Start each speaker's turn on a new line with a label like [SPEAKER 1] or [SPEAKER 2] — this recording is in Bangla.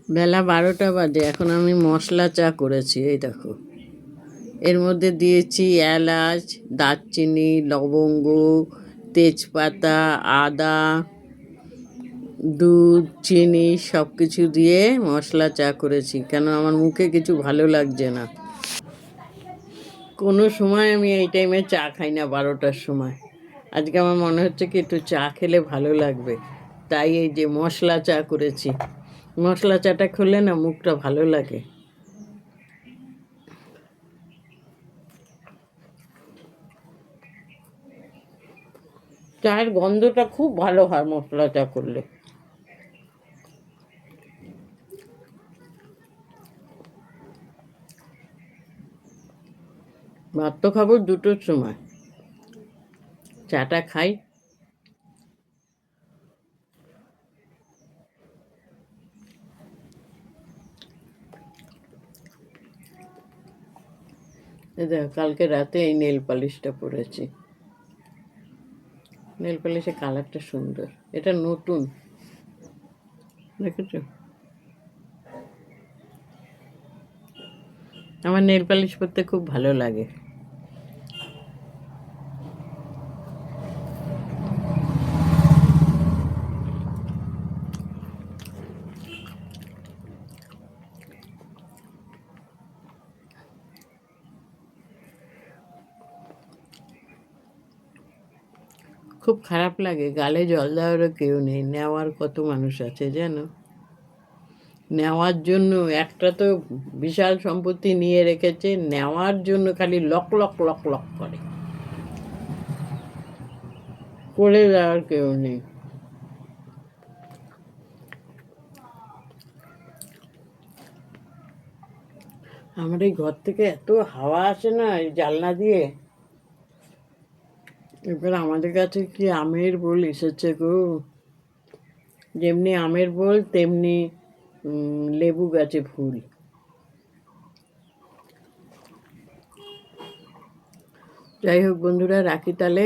[SPEAKER 1] বেলা 12টা বাজে, এখন আমি মশলা চা করেছি। এই দেখো, এর মধ্যে দিয়েছি এলাচ, দারচিনি, লবঙ্গ, তেজপাতা, আদা, দুধ, চিনি সব কিছু দিয়ে মশলা চা করেছি, কেন আমার মুখে কিছু ভালো লাগছে না। কোনো সময় আমি এই টাইমে চা খাই না, 12টার সময়। আজকে আমার মনে হচ্ছে কি একটু চা খেলে ভালো লাগবে, তাই এই যে মশলা চা করেছি। মশলা চাটা খেলে না মুখটা ভালো লাগে। চায়ের গন্ধটা খুব ভালো হয় মশলা চা করলে। ভাত তো খাবো 2টোর সময়, চাটা খাই। এই দেখো, কালকে রাতে এই নেল পালিশটা পরেছি। নেল পালিশের কালারটা সুন্দর, এটা নতুন, দেখেছো? আমার নেল পালিশ পরতে খুব ভালো লাগে। খুব খারাপ লাগে, গালে জল দেওয়ারও কেউ নেই, নেওয়ার কত মানুষ আছে জানো। নেওয়ার জন্য একটা তো বিশাল সম্পত্তি নিয়ে রেখেছে, নেওয়ার জন্য খালি লক লক লক লক করে দেওয়ার কেউ নেই। আমার এই ঘর থেকে এত হাওয়া আসে না এই জানলা দিয়ে। এবার আমাদের কাছে কি আমের বোল এসেছে গো! যেমনি আমের বোল তেমনি লেবু গাছে ফুল। যাই হোক বন্ধুরা, রাখি তাহলে।